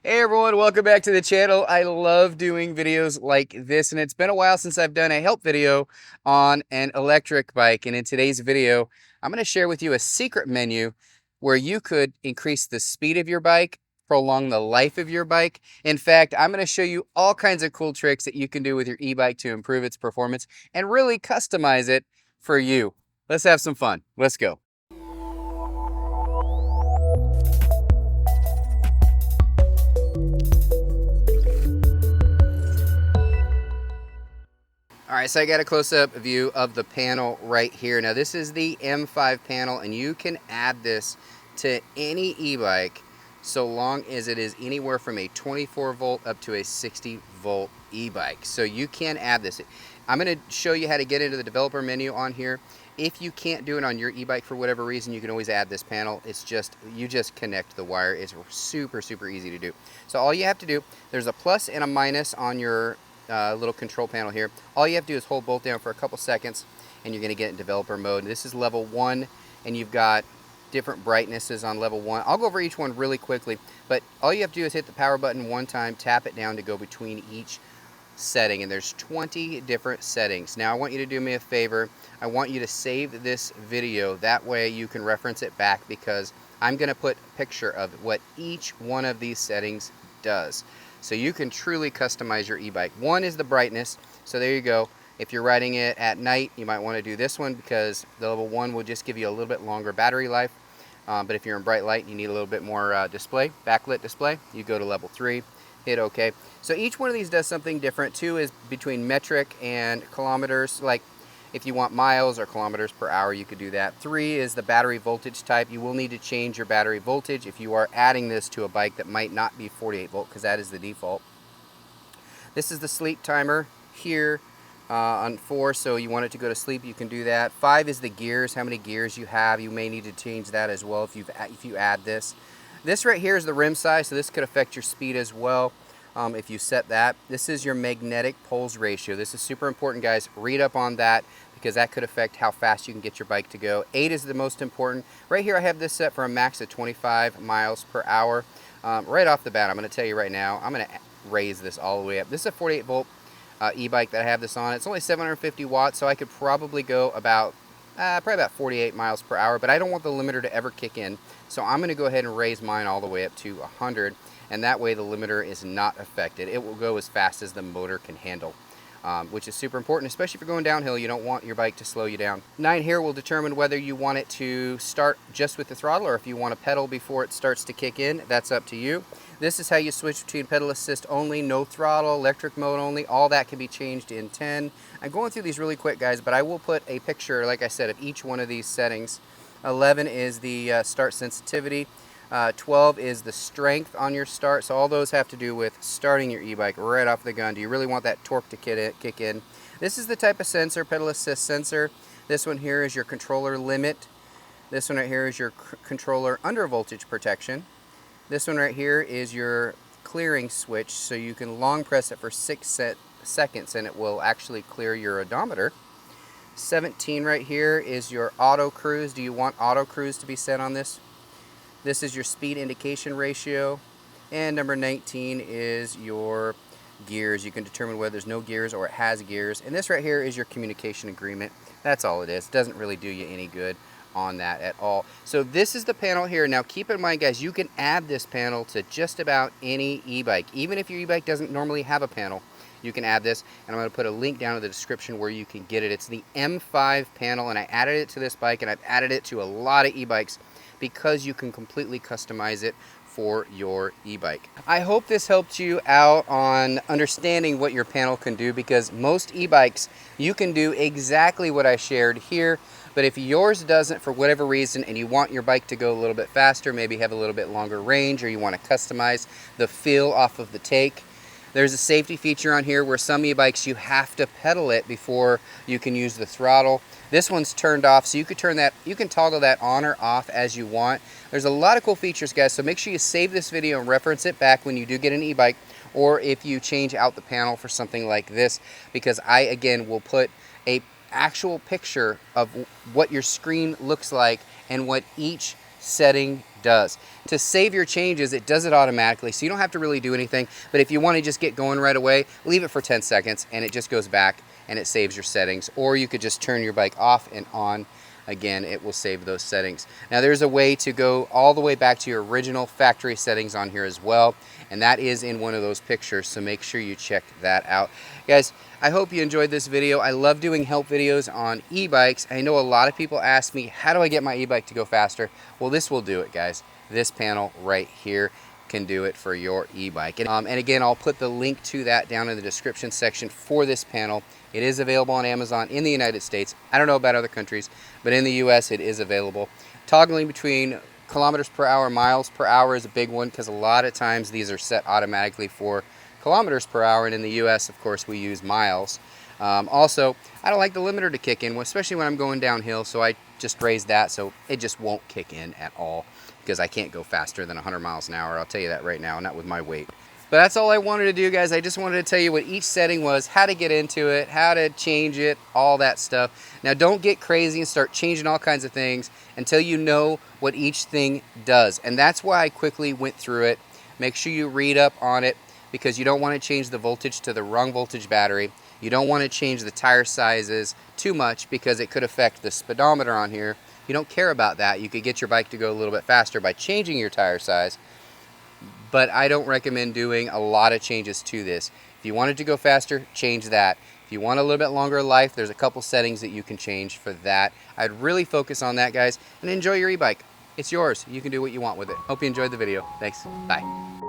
Hey everyone, welcome back to the channel. I love doing videos like this, and it's been a while since I've done a help video on an electric bike. And in today's video, I'm going to share with you a secret menu where you could increase the speed of your bike, prolong the life of your bike. In fact, I'm going to show you all kinds of cool tricks that you can do with your e-bike to improve its performance and really customize it for you. Let's have some fun. Let's go. All right, so I got a close-up view of the panel right here. Now this is the M5 panel, and you can add this to any e-bike so long as it is anywhere from a 24 volt up to a 60 volt e-bike. So you can add this. I'm going to show you how to get into the developer menu on here. If you can't do it on your e-bike for whatever reason, you can always add this panel. It's just, you just connect the wire. It's super, super easy to do. So all you have to do, there's a plus and a minus on your little control panel here. All you have to do is hold both down for a couple seconds and you're going to get in developer mode. This is level 1 and you've got different brightnesses on level 1. I'll go over each one really quickly, but all you have to do is hit the power button one time, tap it down to go between each setting, and there's 20 different settings. Now I want you to do me a favor. I want you to save this video. That way you can reference it back, because I'm going to put a picture of what each one of these settings does. So you can truly customize your e-bike. One is the brightness. So there you go. If you're riding it at night, you might want to do this one, because the level 1 will just give you a little bit longer battery life. But if you're in bright light, you need a little bit more display, backlit display, you go to level 3, hit OK. So each one of these does something different. 2 is between metric and kilometers. Like if you want miles or kilometers per hour, you could do that. 3 is the battery voltage type. You will need to change your battery voltage if you are adding this to a bike that might not be 48 volt, because that is the default. This is the sleep timer here on 4, so you want it to go to sleep, you can do that. 5 is the gears, how many gears you have. You may need to change that as well if you add this. This right here is the rim size, so this could affect your speed as well if you set that. This is your magnetic poles ratio. This is super important, guys. Read up on that, because that could affect how fast you can get your bike to go. 8 is the most important. Right here I have this set for a max of 25 miles per hour. Right off the bat, I'm going to tell you right now, I'm going to raise this all the way up. This is a 48 volt e-bike that I have this on. It's only 750 watts, so I could probably go about probably about 48 miles per hour, but I don't want the limiter to ever kick in, so I'm going to go ahead and raise mine all the way up to 100, and that way the limiter is not affected. It will go as fast as the motor can handle, which is super important, especially if you're going downhill. You don't want your bike to slow you down. 9 here will determine whether you want it to start just with the throttle, or if you want to pedal before it starts to kick in. That's up to you. This is how you switch between pedal assist only, no throttle, electric mode only. All that can be changed in 10. I'm going through these really quick, guys, but I will put a picture, like I said, of each one of these settings. 11 is the start sensitivity. 12 is the strength on your start. So all those have to do with starting your e-bike right off the gun. Do you really want that torque to kick in? This is the type of sensor, pedal assist sensor. This one here is your controller limit. This one right here is your controller under voltage protection. This one right here is your clearing switch, so you can long press it for 6 seconds and it will actually clear your odometer. 17 right here is your auto cruise. Do you want auto cruise to be set on this? This is your speed indication ratio. And number 19 is your gears. You can determine whether there's no gears or it has gears. And this right here is your communication agreement. That's all it is. It doesn't really do you any good on that at all. So this is the panel here. Now keep in mind, guys, you can add this panel to just about any e-bike. Even if your e-bike doesn't normally have a panel, you can add this, and I'm going to put a link down in the description where you can get it. It's the M5 panel, and I added it to this bike, and I've added it to a lot of e-bikes because you can completely customize it for your e-bike. I hope this helped you out on understanding what your panel can do, because most e-bikes, you can do exactly what I shared here. But if yours doesn't for whatever reason, and you want your bike to go a little bit faster, maybe have a little bit longer range, or you want to customize the feel off of the take, there's a safety feature on here where some e-bikes you have to pedal it before you can use the throttle. This one's turned off, so you can turn that, you can toggle that on or off as you want. There's a lot of cool features, guys, so make sure you save this video and reference it back when you do get an e-bike, or if you change out the panel for something like this, because I, again, will put a actual picture of what your screen looks like and what each setting does. To save your changes, it does it automatically, so you don't have to really do anything. But if you want to just get going right away, leave it for 10 seconds and it just goes back and it saves your settings. Or you could just turn your bike off and on. Again, it will save those settings. Now there's a way to go all the way back to your original factory settings on here as well, and that is in one of those pictures, so make sure you check that out. Guys, I hope you enjoyed this video. I love doing help videos on e-bikes. I know a lot of people ask me, how do I get my e-bike to go faster? Well, this will do it, guys. This panel right here can do it for your e-bike. And again, I'll put the link to that down in the description section for this panel. It is available on Amazon in the United States. I don't know about other countries, but in the US it is available. Toggling between kilometers per hour, miles per hour is a big one, because a lot of times these are set automatically for kilometers per hour, and in the US, of course, we use miles. Also, I don't like the limiter to kick in, especially when I'm going downhill, so I just raise that so it just won't kick in at all, because I can't go faster than 100 miles an hour. I'll tell you that right now, not with my weight. But that's all I wanted to do, guys. I just wanted to tell you what each setting was, how to get into it, how to change it, all that stuff. Now, don't get crazy and start changing all kinds of things until you know what each thing does. And that's why I quickly went through it. Make sure you read up on it, because you don't want to change the voltage to the wrong voltage battery. You don't want to change the tire sizes too much, because it could affect the speedometer on here. You don't care about that. You could get your bike to go a little bit faster by changing your tire size. But I don't recommend doing a lot of changes to this. If you want it to go faster, change that. If you want a little bit longer life, there's a couple settings that you can change for that. I'd really focus on that, guys, and enjoy your e-bike. It's yours. You can do what you want with it. Hope you enjoyed the video. Thanks. Bye.